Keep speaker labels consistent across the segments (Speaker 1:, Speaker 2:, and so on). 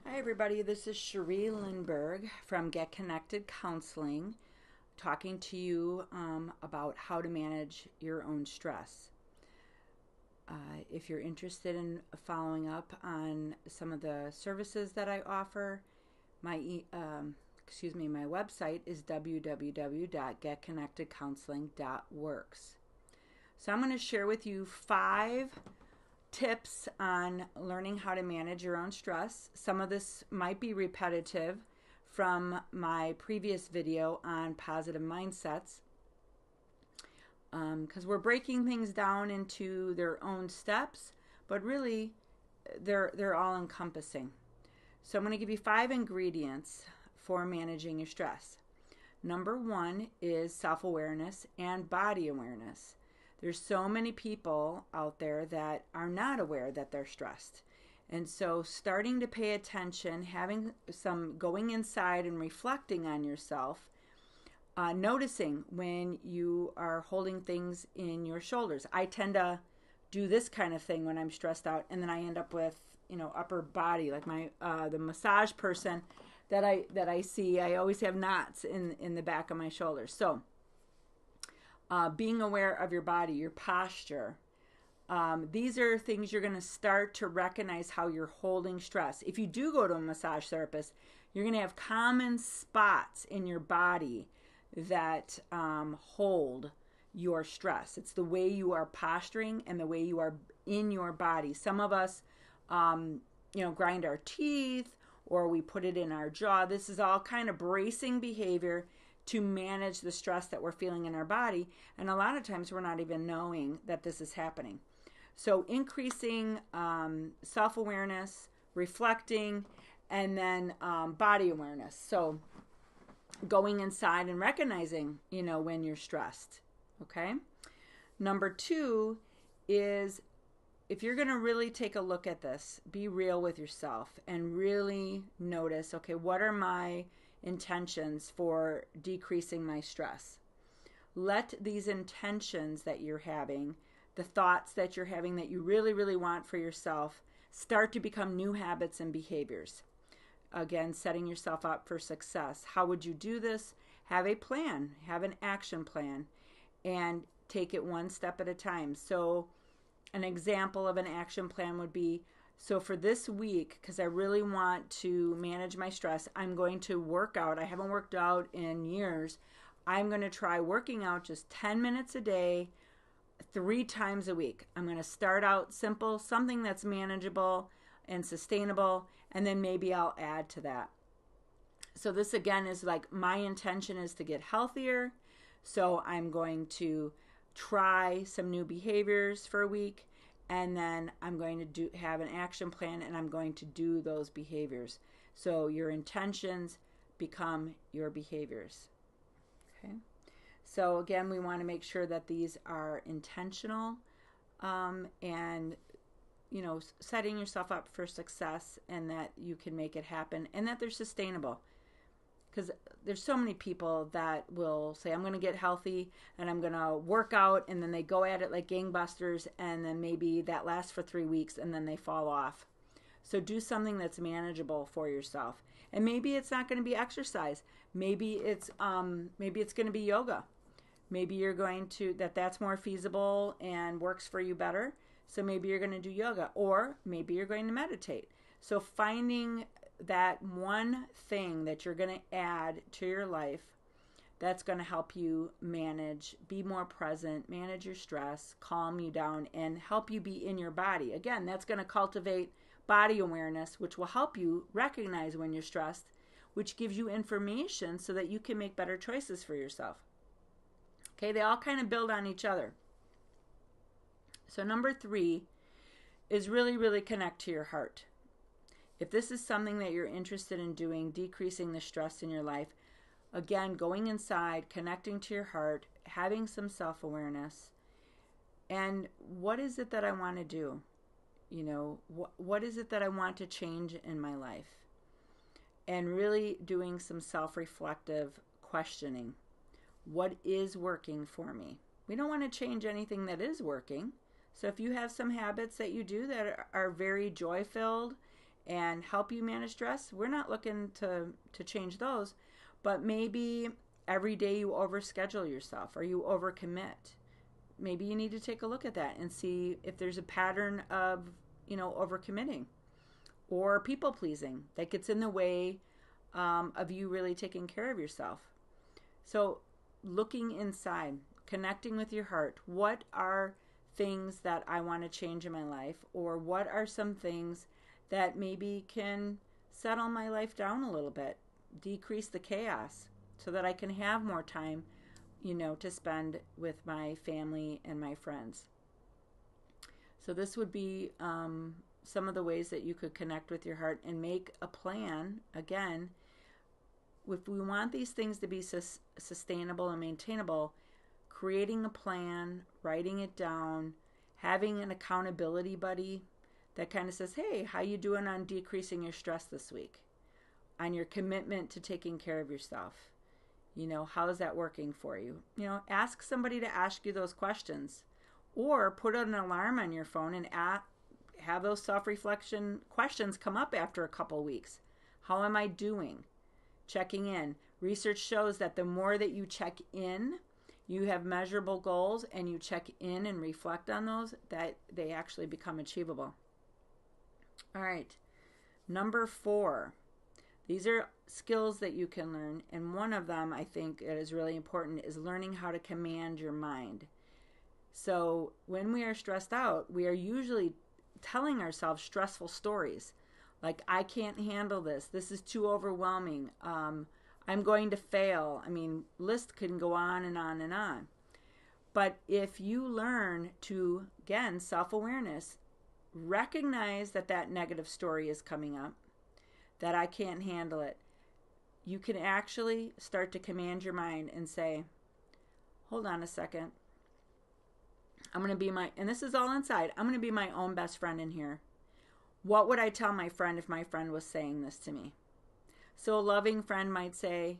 Speaker 1: Hi everybody, this is Cherie Lindberg from Get Connected Counseling, talking to you about how to manage your own stress. If you're interested in following up on some of the services that I offer, my my website is www.getconnectedcounseling.works. So I'm going to share with you 5 tips on learning how to manage your own stress. Some of this might be repetitive from my previous video on positive mindsets, because we're breaking things down into their own steps, but really they're all encompassing. So I'm going to give you 5 ingredients for managing your stress. Number 1 is self-awareness and body awareness. There's so many people out there that are not aware that they're stressed. And so starting to pay attention, having some going inside and reflecting on yourself, noticing when you are holding things in your shoulders. I tend to do this kind of thing when I'm stressed out, and then I end up with, upper body, like my the massage person that I see. I always have knots in the back of my shoulders. So being aware of your body, your posture. These are things you're going to start to recognize how you're holding stress. If you do go to a massage therapist, you're going to have common spots in your body that hold your stress. It's the way you are posturing and the way you are in your body. Some of us, grind our teeth, or we put it in our jaw. This is all kind of bracing behavior to manage the stress that we're feeling in our body. And a lot of times we're not even knowing that this is happening. So increasing self-awareness, reflecting, and then body awareness. So going inside and recognizing, when you're stressed. Okay. Number 2 is, if you're going to really take a look at this, be real with yourself and really notice, okay, what are my intentions for decreasing my stress? Let these intentions that you're having, the thoughts that you're having that you really, really want for yourself, start to become new habits and behaviors. Again, setting yourself up for success. How would you do this? Have a plan, have an action plan, and take it one step at a time. So an example of an action plan would be, so for this week, because I really want to manage my stress, I'm going to work out. I haven't worked out in years. I'm going to try working out just 10 minutes a day, 3 times a week. I'm going to start out simple, something that's manageable and sustainable, and then maybe I'll add to that. So this again is like, my intention is to get healthier. So I'm going to try some new behaviors for a week, and then I'm going to have an action plan, and I'm going to do those behaviors. So your intentions become your behaviors. Okay. So again, we want to make sure that these are intentional, and setting yourself up for success, and that you can make it happen, and that they're sustainable. Because there's so many people that will say, I'm going to get healthy and I'm going to work out, and then they go at it like gangbusters, and then maybe that lasts for 3 weeks and then they fall off. So do something that's manageable for yourself. And maybe it's not going to be exercise. Maybe it's going to be yoga. Maybe you're going to, that's more feasible and works for you better. So maybe you're going to do yoga, or maybe you're going to meditate. So finding that one thing that you're going to add to your life that's going to help you manage, be more present, manage your stress, calm you down, and help you be in your body. Again, that's going to cultivate body awareness, which will help you recognize when you're stressed, which gives you information so that you can make better choices for yourself. Okay, they all kind of build on each other. So number 3 is really, really connect to your heart. If this is something that you're interested in doing, decreasing the stress in your life, again, going inside, connecting to your heart, having some self-awareness, and what is it that I want to do? What is it that I want to change in my life? And really doing some self-reflective questioning. What is working for me? We don't want to change anything that is working. So if you have some habits that you do that are very joy-filled and help you manage stress. We're not looking to change those, but maybe every day you overschedule yourself or you overcommit. Maybe you need to take a look at that and see if there's a pattern of, overcommitting or people pleasing that gets in the way of you really taking care of yourself. So looking inside, connecting with your heart, what are things that I want to change in my life, or what are some things that maybe can settle my life down a little bit, decrease the chaos so that I can have more time, to spend with my family and my friends. So this would be some of the ways that you could connect with your heart and make a plan. Again, if we want these things to be sustainable and maintainable, creating a plan, writing it down, having an accountability buddy that kind of says, hey, how you doing on decreasing your stress this week? On your commitment to taking care of yourself? How is that working for you? Ask somebody to ask you those questions, or put an alarm on your phone and have those self-reflection questions come up after a couple weeks. How am I doing? Checking in. Research shows that the more that you check in, you have measurable goals, and you check in and reflect on those, that they actually become achievable. All right. Number 4. These are skills that you can learn, and one of them I think that is really important is learning how to command your mind. So when we are stressed out, we are usually telling ourselves stressful stories like, I can't handle this. This is too overwhelming. I'm going to fail. List can go on and on and on. But if you learn to, again, self-awareness, recognize that negative story is coming up, that I can't handle it, you can actually start to command your mind and say, hold on a second. I'm going to be and this is all inside, I'm going to be my own best friend in here. What would I tell my friend if my friend was saying this to me? So a loving friend might say,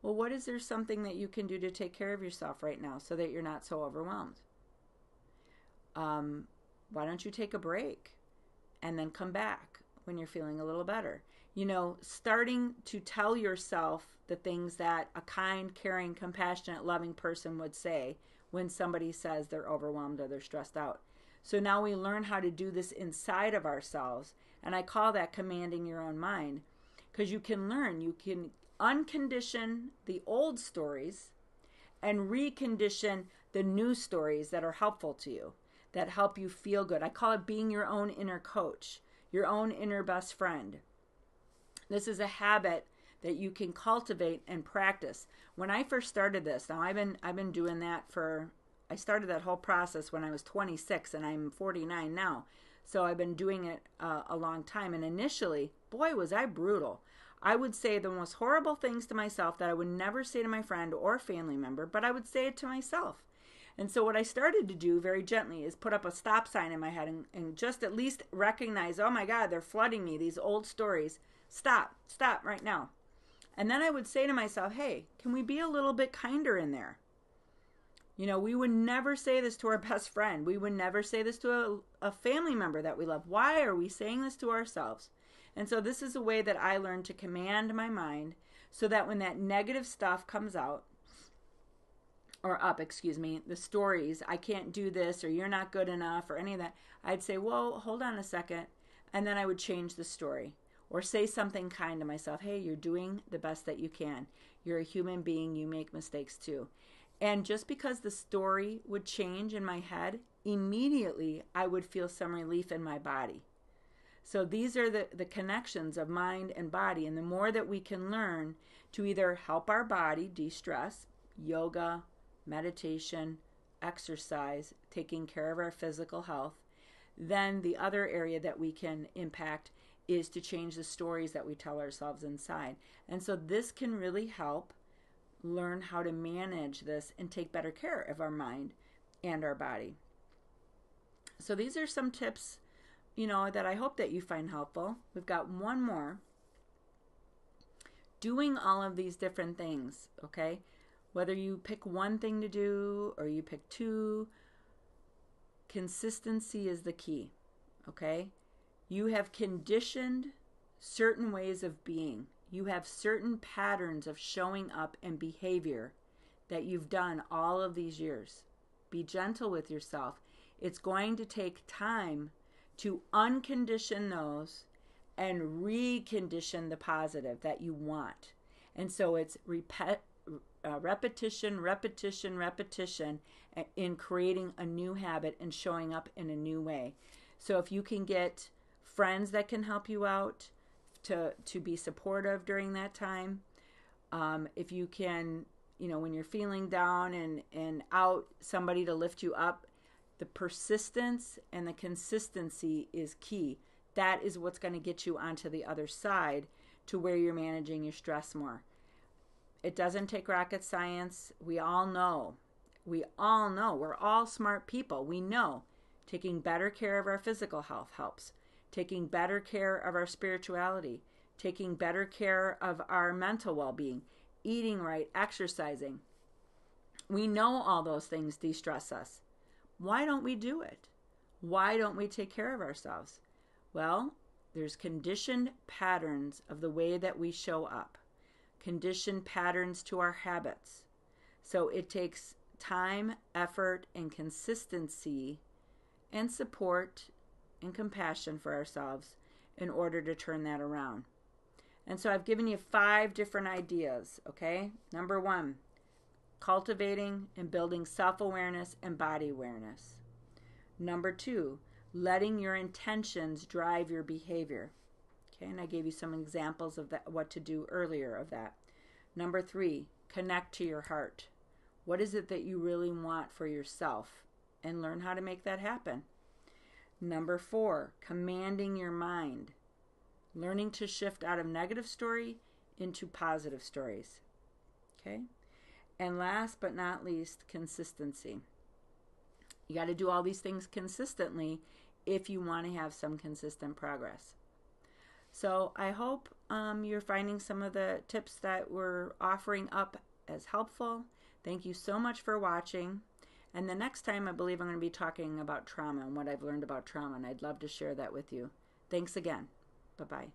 Speaker 1: well, is there something that you can do to take care of yourself right now so that you're not so overwhelmed? Why don't you take a break and then come back when you're feeling a little better? Starting to tell yourself the things that a kind, caring, compassionate, loving person would say when somebody says they're overwhelmed or they're stressed out. So now we learn how to do this inside of ourselves, and I call that commanding your own mind, because you can uncondition the old stories and recondition the new stories that are helpful to you, that help you feel good. I call it being your own inner coach, your own inner best friend. This is a habit that you can cultivate and practice. When I first started this, now I've been doing that I started that whole process when I was 26, and I'm 49 now. So I've been doing it a long time. And initially, boy, was I brutal. I would say the most horrible things to myself that I would never say to my friend or family member, but I would say it to myself. And so what I started to do very gently is put up a stop sign in my head and just at least recognize, oh my God, they're flooding me, these old stories. Stop right now. And then I would say to myself, hey, can we be a little bit kinder in there? We would never say this to our best friend. We would never say this to a family member that we love. Why are we saying this to ourselves? And so this is a way that I learned to command my mind so that when that negative stuff comes out, the stories, I can't do this, or you're not good enough, or any of that, I'd say, whoa, hold on a second. And then I would change the story or say something kind to myself. Hey, you're doing the best that you can. You're a human being. You make mistakes too. And just because the story would change in my head, immediately I would feel some relief in my body. So these are the connections of mind and body. And the more that we can learn to either help our body de-stress, yoga, meditation, exercise, taking care of our physical health, then the other area that we can impact is to change the stories that we tell ourselves inside. And so this can really help learn how to manage this and take better care of our mind and our body. So these are some tips, that I hope that you find helpful. We've got one more. Doing all of these different things, okay? Whether you pick one thing to do or you pick two, consistency is the key, okay? You have conditioned certain ways of being. You have certain patterns of showing up and behavior that you've done all of these years. Be gentle with yourself. It's going to take time to uncondition those and recondition the positive that you want. And so it's repetition, repetition, repetition in creating a new habit and showing up in a new way. So if you can get friends that can help you out to be supportive during that time, if you can, when you're feeling down and out, somebody to lift you up, the persistence and the consistency is key. That is what's going to get you onto the other side to where you're managing your stress more. It doesn't take rocket science. We all know. We're all smart people. We know taking better care of our physical health helps. Taking better care of our spirituality. Taking better care of our mental well-being. Eating right, exercising. We know all those things de-stress us. Why don't we do it? Why don't we take care of ourselves? Well, there's conditioned patterns of the way that we show up. Conditioned patterns to our habits. So it takes time, effort, and consistency and support and compassion for ourselves in order to turn that around. And so I've given you 5 different ideas, okay? Number 1, cultivating and building self-awareness and body awareness. Number 2, letting your intentions drive your behavior. Okay, and I gave you some examples of that, what to do earlier of that. Number 3, connect to your heart. What is it that you really want for yourself? And learn how to make that happen. Number 4, commanding your mind. Learning to shift out of negative story into positive stories. Okay? And last but not least, consistency. You got to do all these things consistently if you want to have some consistent progress. So I hope you're finding some of the tips that we're offering up as helpful. Thank you so much for watching. And the next time I believe I'm going to be talking about trauma and what I've learned about trauma, and I'd love to share that with you. Thanks again. Bye-bye.